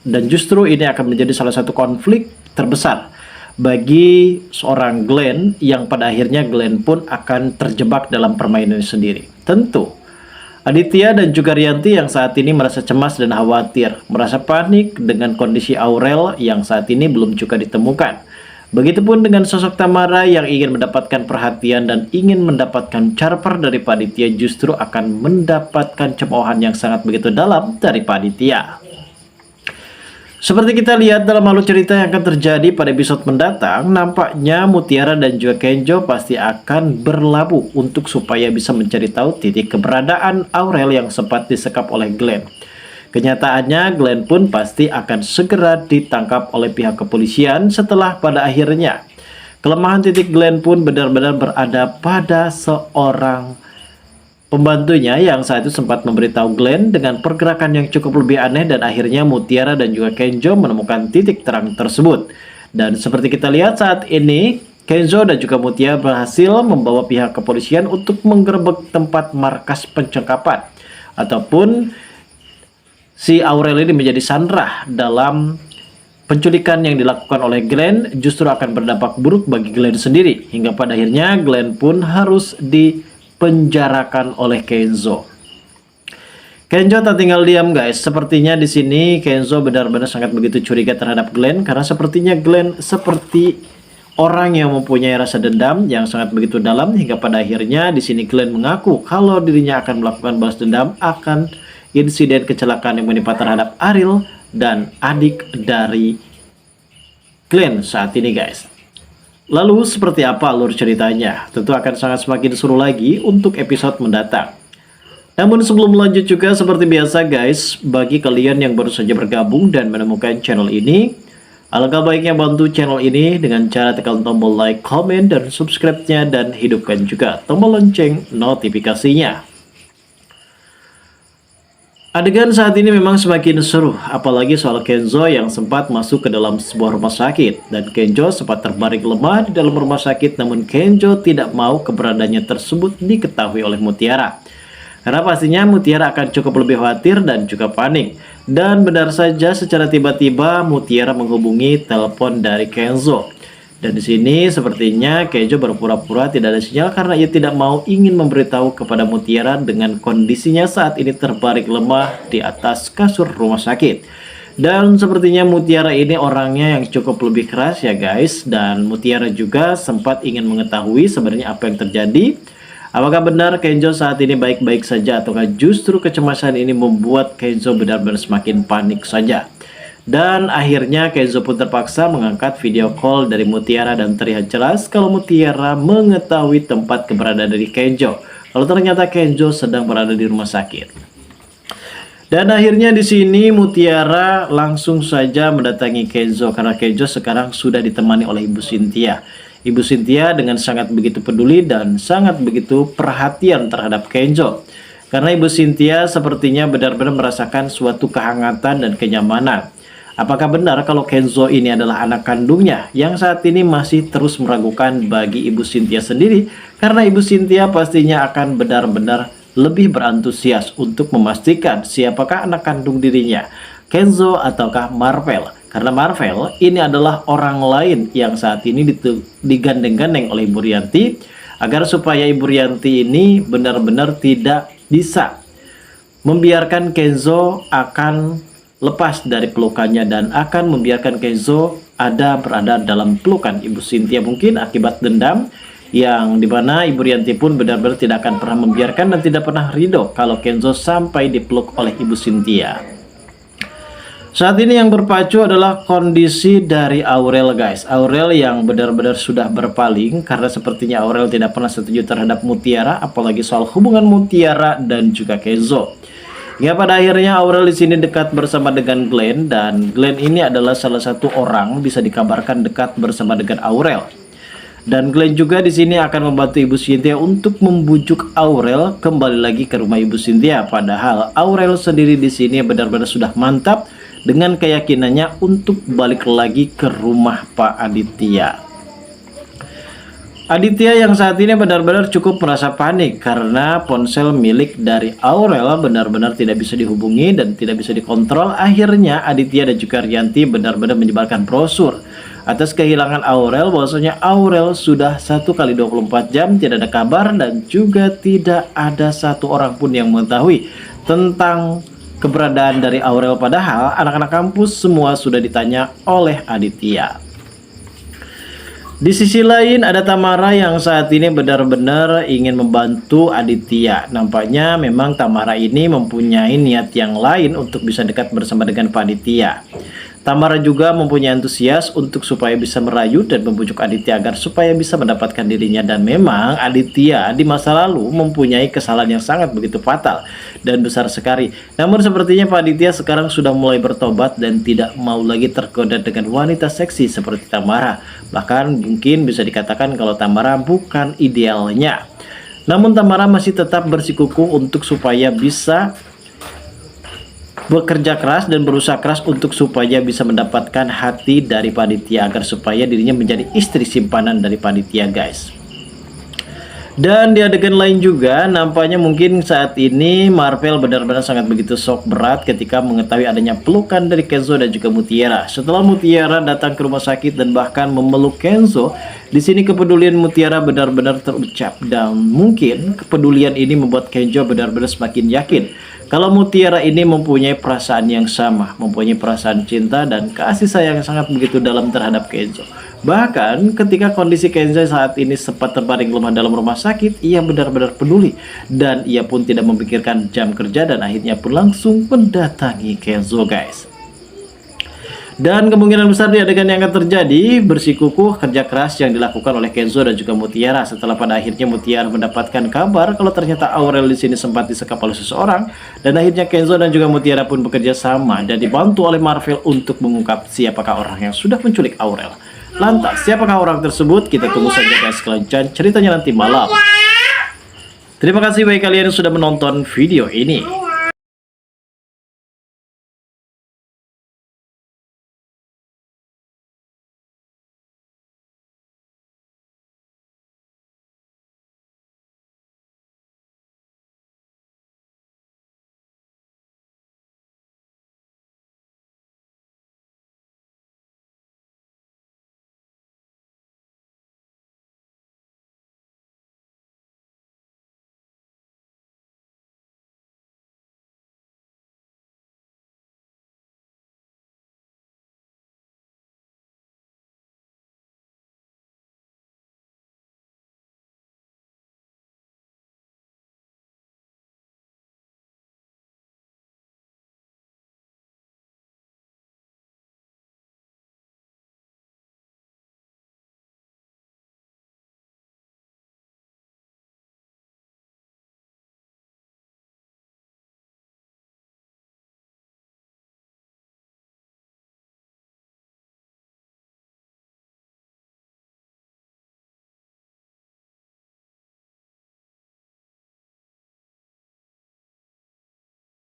Dan justru ini akan menjadi salah satu konflik terbesar bagi seorang Glenn, yang pada akhirnya Glenn pun akan terjebak dalam permainannya sendiri. Tentu Aditya dan juga Rianti yang saat ini merasa cemas dan khawatir, merasa panik dengan kondisi Aurel yang saat ini belum juga ditemukan. Begitupun dengan sosok Tamara yang ingin mendapatkan perhatian dan ingin mendapatkan Charper dari Pak Aditya, justru akan mendapatkan cemoohan yang sangat begitu dalam dari Pak Aditya. Seperti kita lihat dalam alur cerita yang akan terjadi pada episode mendatang, nampaknya Mutiara dan juga Kenzo pasti akan berlabuh untuk supaya bisa mencari tahu titik keberadaan Aurel yang sempat disekap oleh Glenn. Kenyataannya Glenn pun pasti akan segera ditangkap oleh pihak kepolisian setelah pada akhirnya kelemahan titik Glenn pun benar-benar berada pada seorang pembantunya yang saat itu sempat memberitahu Glenn dengan pergerakan yang cukup lebih aneh, dan akhirnya Mutiara dan juga Kenzo menemukan titik terang tersebut. Dan seperti kita lihat saat ini, Kenzo dan juga Mutiara berhasil membawa pihak kepolisian untuk menggerebek tempat markas pencengkapan, ataupun si Aurel ini menjadi sandera dalam penculikan yang dilakukan oleh Glenn, justru akan berdampak buruk bagi Glenn sendiri, hingga pada akhirnya Glenn pun harus dipenjarakan oleh Kenzo. Kenzo tak tinggal diam guys. Sepertinya di sini Kenzo benar-benar sangat begitu curiga terhadap Glenn, karena sepertinya Glenn seperti orang yang mempunyai rasa dendam yang sangat begitu dalam, hingga pada akhirnya di sini Glenn mengaku kalau dirinya akan melakukan balas dendam akan insiden kecelakaan yang menimpa terhadap Ariel dan adik dari Glenn saat ini guys. Lalu seperti apa alur ceritanya? Tentu akan sangat semakin seru lagi untuk episode mendatang. Namun sebelum lanjut juga seperti biasa guys, bagi kalian yang baru saja bergabung dan menemukan channel ini, alangkah baiknya bantu channel ini dengan cara tekan tombol like, comment, dan subscribe-nya, dan hidupkan juga tombol lonceng notifikasinya. Adegan saat ini memang semakin seru, apalagi soal Kenzo yang sempat masuk ke dalam sebuah rumah sakit, dan Kenzo sempat terbaring lemah di dalam rumah sakit, namun Kenzo tidak mau keberadaannya tersebut diketahui oleh Mutiara. Karena pastinya Mutiara akan cukup lebih khawatir dan juga panik. Dan benar saja secara tiba-tiba Mutiara menghubungi telepon dari Kenzo. Dan di sini sepertinya Kenzo berpura-pura tidak ada sinyal karena ia tidak mau ingin memberitahu kepada Mutiara dengan kondisinya saat ini terbaring lemah di atas kasur rumah sakit. Dan sepertinya Mutiara ini orangnya yang cukup lebih keras ya guys. Dan Mutiara juga sempat ingin mengetahui sebenarnya apa yang terjadi. Apakah benar Kenzo saat ini baik-baik saja, ataukah justru kecemasan ini membuat Kenzo benar-benar semakin panik saja. Dan akhirnya Kenzo pun terpaksa mengangkat video call dari Mutiara, dan terlihat jelas kalau Mutiara mengetahui tempat keberadaan dari Kenzo. Kalau ternyata Kenzo sedang berada di rumah sakit. Dan akhirnya di sini Mutiara langsung saja mendatangi Kenzo, karena Kenzo sekarang sudah ditemani oleh Ibu Cynthia. Ibu Cynthia dengan sangat begitu peduli dan sangat begitu perhatian terhadap Kenzo. Karena Ibu Cynthia sepertinya benar-benar merasakan suatu kehangatan dan kenyamanan. Apakah benar kalau Kenzo ini adalah anak kandungnya yang saat ini masih terus meragukan bagi Ibu Cynthia sendiri? Karena Ibu Cynthia pastinya akan benar-benar lebih berantusias untuk memastikan siapakah anak kandung dirinya, Kenzo ataukah Marvel. Karena Marvel ini adalah orang lain yang saat ini digandeng-gandeng oleh Ibu Rianti, agar supaya Ibu Rianti ini benar-benar tidak bisa membiarkan Kenzo akan lepas dari pelukannya, dan akan membiarkan Kenzo berada dalam pelukan Ibu Cynthia, mungkin akibat dendam yang dimana Ibu Rianti pun benar-benar tidak akan pernah membiarkan dan tidak pernah ridho kalau Kenzo sampai dipeluk oleh Ibu Cynthia. Saat ini yang berpacu adalah kondisi dari Aurel guys. Aurel yang benar-benar sudah berpaling, karena sepertinya Aurel tidak pernah setuju terhadap Mutiara, apalagi soal hubungan Mutiara dan juga Kenzo. Ya, pada akhirnya Aurel di sini dekat bersama dengan Glenn, dan Glenn ini adalah salah satu orang bisa dikabarkan dekat bersama dengan Aurel. Dan Glenn juga di sini akan membantu Ibu Cynthia untuk membujuk Aurel kembali lagi ke rumah Ibu Cynthia. Padahal Aurel sendiri di sini benar-benar sudah mantap dengan keyakinannya untuk balik lagi ke rumah Pak Aditya. Aditya yang saat ini benar-benar cukup merasa panik karena ponsel milik dari Aurel benar-benar tidak bisa dihubungi dan tidak bisa dikontrol. Akhirnya Aditya dan juga Rianti benar-benar menyebarkan brosur atas kehilangan Aurel, bahwasanya Aurel sudah 1 kali 24 jam tidak ada kabar dan juga tidak ada satu orang pun yang mengetahui tentang keberadaan dari Aurel, padahal anak-anak kampus semua sudah ditanya oleh Aditya. Di sisi lain ada Tamara yang saat ini benar-benar ingin membantu Aditya. Nampaknya memang Tamara ini mempunyai niat yang lain untuk bisa dekat bersama dengan Pak Aditya. Tamara juga mempunyai antusias untuk supaya bisa merayu dan membujuk Aditya agar supaya bisa mendapatkan dirinya. Dan memang Aditya di masa lalu mempunyai kesalahan yang sangat begitu fatal dan besar sekali. Namun sepertinya Pak Aditya sekarang sudah mulai bertobat dan tidak mau lagi tergoda dengan wanita seksi seperti Tamara. Bahkan mungkin bisa dikatakan kalau Tamara bukan idealnya. Namun Tamara masih tetap bersikukuh untuk supaya bisa bekerja keras dan berusaha keras untuk supaya bisa mendapatkan hati dari Panitia agar supaya dirinya menjadi istri simpanan dari Panitia, guys. Dan di adegan lain juga nampaknya mungkin saat ini Marvel benar-benar sangat begitu shock berat ketika mengetahui adanya pelukan dari Kenzo dan juga Mutiara. Setelah Mutiara datang ke rumah sakit dan bahkan memeluk Kenzo, di sini kepedulian Mutiara benar-benar terucap dan mungkin kepedulian ini membuat Kenzo benar-benar semakin yakin kalau Mutiara ini mempunyai perasaan yang sama, mempunyai perasaan cinta dan kasih sayang yang sangat begitu dalam terhadap Kenzo. Bahkan ketika kondisi Kenzo saat ini sempat terbaring lemah dalam rumah sakit, ia benar-benar peduli dan ia pun tidak memikirkan jam kerja dan akhirnya pun langsung mendatangi Kenzo, guys. Dan kemungkinan besar di adegan yang akan terjadi bersikukuh kerja keras yang dilakukan oleh Kenzo dan juga Mutiara setelah pada akhirnya Mutiara mendapatkan kabar kalau ternyata Aurel di sini sempat disekap oleh seseorang, dan akhirnya Kenzo dan juga Mutiara pun bekerja sama dan dibantu oleh Marvel untuk mengungkap siapakah orang yang sudah menculik Aurel. Lantas siapakah orang tersebut? Kita tunggu saja, guys, kelanjutan ceritanya nanti malam. Terima kasih bagi kalian yang sudah menonton video ini.